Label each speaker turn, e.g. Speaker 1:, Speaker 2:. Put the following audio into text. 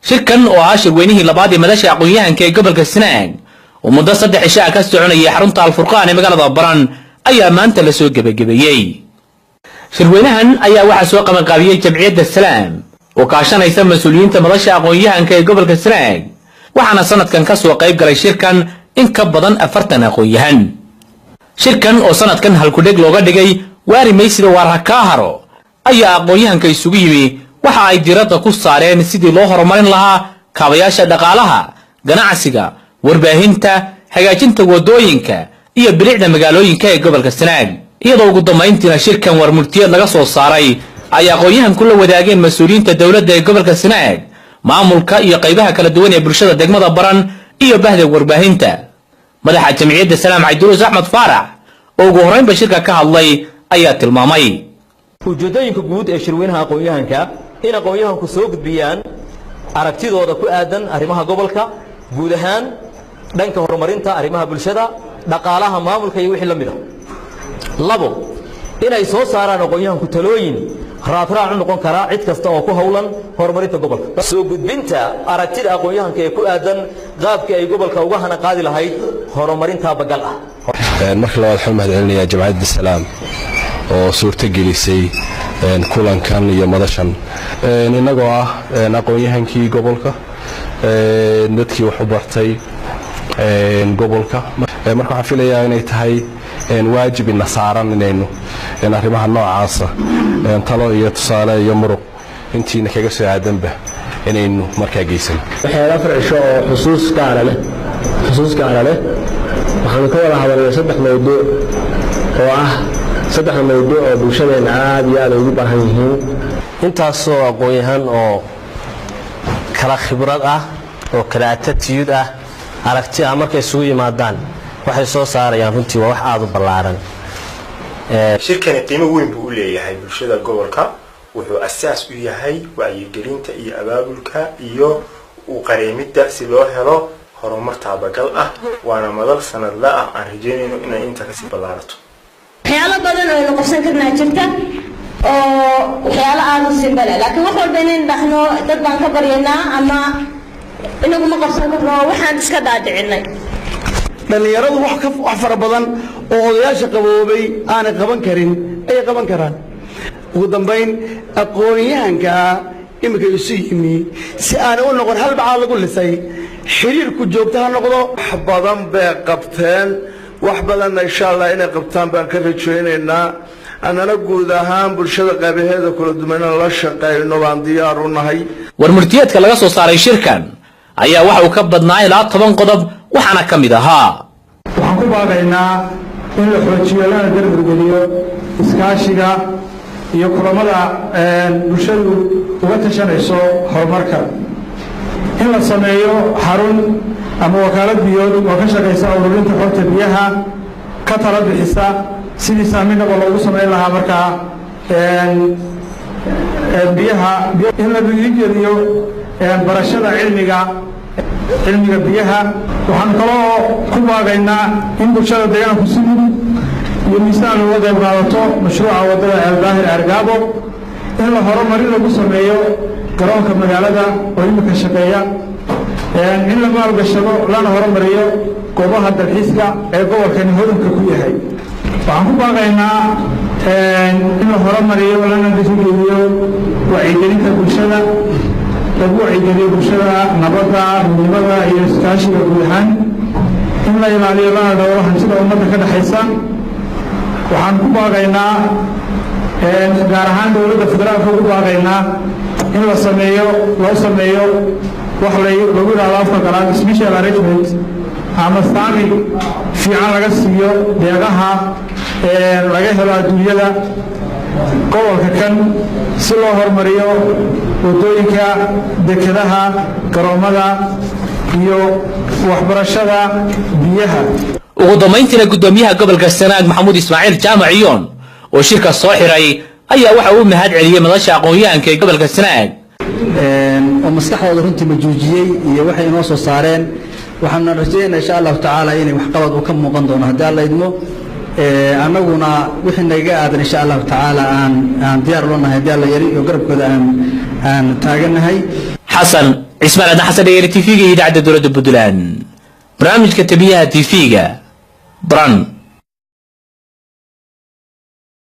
Speaker 1: shirkan oo ah shirweynihii labaad ee madasha aqoonyahanka ee gobolka sanaag oo muddo 3 cisho ka soconayay xarunta alfurqaan ee magaalada badhan ayaa maanta la soo gabagabeeyay. shirweynahan ayaa waxa soo qaban qaabiyay jamciyadda salaam oo kaashanaysa mas'uuliyiinta madasha aqoonyahanka ee gobolka sanaag waxaana sanadkan ka soo qayb galay shirkan in ka badan 40 aqoonyahan. shirkan oo sanadkan halkudhig looga dhigay waari meysida waarha ka haro ayaa aqoonyahanka isugu yimi waxa ay diiradda ku saareen sidii loo horumarin lahaa kaabayaasha dhaqaalaha, ganacsiga, warbaahinta, hagaajinta wadooyinka iyo bilicda magaalooyinka ee gobolka sanaag. iyadoo ugu dambeyntiina shirkan warmurtiyeed laga soo saaray ay aqoonyahanku la wadaageen mas'uuliyiinta dawladda ee gobolka sanaag, maamulka iyo qaybaha kala duwan ee bulshada degmada badhan iyo bahda warbaahinta. madaxa jamciyadda salaam Cabdullaah Axmed Faarax oo ugu horeynba shirka ka hadlay ayaa tilmaamay
Speaker 2: ujeedooyinka guud ee shirweynaha aqoonyahanka in aqoonyahanku soo gudbiyaan aragtidooda ku aadan arrimaha gobolka guud ahaan dhanka horumarinta arrimaha bulshada, dhaqaalaha, maamulka iyo wixii la mid ah. labo, inay soo saaraan aqoonyahanku talooyin raadraac u noqon kara cid kasta oo ku hawlan horumarinta gobolka. soo gudbinta aragtida aqoonyahanka ee ku aadan qaabka ay gobolka uga hana qaadi lahayd horumarinta bagal ah.
Speaker 3: marka labaad waxaan mahadcelinayaa jamciyadda salaam oo suurta gelisay kulankan iyo madashan inagoo ah aqoonyahankii gobolka, dadkii wax u bartay gobolka. marka waxaan filayaa inay tahay waajib ina saaran inaynu arrimaha noocaasa talo iyo tusaale iyo muruq intiina kaga soo aadanba inaynu markaa geysano.
Speaker 4: waxyaala farcisho oo xusuus gaara leh waxaan ka wada hadalnay 3 mawduuc oo ah 3 mawduuc oo bulshadeena aad iyo aad ugu baahan yihiin.
Speaker 2: intaasoo aqoonyahan oo kala khibrad ah oo kala attitude ah aragti ah markay isugu yimaadaan waxay soo saarayaan runtii waa wax aad u ballaaran.
Speaker 5: shirkani qiimo weyn buu u leeyahay bulshada gobolka, wuxuu asaas u yahay wacyigelinta iyo abaabulka iyo u qareemidda si loo helo horumar taabagal ah. waana madal sanadle ah aan rajeynayno inay inta ka sii ballaarato.
Speaker 6: waxyaalo badan oo la qabsan karnaa jirta oo waxyaalo aad u simbal laakiin wax walba inaan dhaxno dad baan ka baryanaa ama inagu ma qabsan karno waxaan iska daadicinay.
Speaker 7: dhalinyaradu wax fara badan oo odayaasha qaboobay aan qaban karin ay qaban karaan. ugu dambeyn aqoonyahanka imika isu yimi si aan u noqon hal bacaad lagu lisay xiriirku joogto ha noqdo.
Speaker 8: wax badan bay qabteen, wax badan insha Allah inay qabtaan baan ka rajaynaynaa. anana guud ahaan bulshada qaybaheeda kala duwan la shaqeeyno baan diyaar u nahay.
Speaker 1: warmurtiyeedka laga soo saaray shirkan ayaa waxa uu ka badnaa ilaa 10 qodob waxaana ka mid ahaa
Speaker 9: waxaan ku baaqaynaa in la xoojiyo lana dardargeliyo iskaashiga iyo kulamada bulshadu uga tashanayso horumarka, in la sameeyo xarun ama wakaalad biyood oo ka shaqaysa ururinta xogta biyaha ka tala bixisa sidii saameynaba loogu sameyn lahaa markaa biyaha, in la dhiirigeliyo barashada cilmiga biyaha. waxaan kaloo ku baaqaynaa in bulshada deegaanku si mudug iyo miisaan uga qayb qaadato mashruuca wadada Eldaahir Argaabo, in la horumarin lagu sameeyo garoonka magaalada oo imika shaqeeya, in la maalgashado lana horumariyo goobaha dalxiiska ee gobolkani hodanka ku yahay. waxaan ku baaqaynaa in la horumariyo lana dhiirigeliyo wacyigelinta bulshada, lagu wacyigeliyo bulshada nabadda, midnimada iyo iskaashiga guud ahaan, in la ilaaliyo lana dhowro hantida ummadda ka dhaxaysa. waxaan ku baaqaynaa gaar ahaan dowladda federaalka ugu baaqaynaa in loo sameeyo wax lagu yidhaahdo afka qalaad special arrangement ama saami fiican laga siiyo deeqaha laga helo adduunyada gobolka kan si loo horumariyo wadooyinka, dekedaha, garoomada iyo waxbarashada biyaha.
Speaker 1: ugu dambeyntiina gudoomiyaha gobolka sanaag Maxamuud Ismaaciil Jaamac Iyoon oo shirka soo xiray ayaa waxa uu mahad celiyay madasha aqoonyahanka ee gobolka sanaag
Speaker 4: oo maskaxdooda runtii majuujiyay iyo waxay inoo soo saareen. waxaan rajaynayaa insha Allah tacaala inay wax qabad u ka muuqan doono haddii alla idmo. annaguna wixii naga aadan insha Allah tacaala aan diyaar u nahay haddii alla yari iyo garabkooda aan taaganahay.
Speaker 1: xasan cismaan adna xasan dhegeere tv-ga iyo idaacadda dowladda puntland barnaamijka tabiyaha tv-ga badhan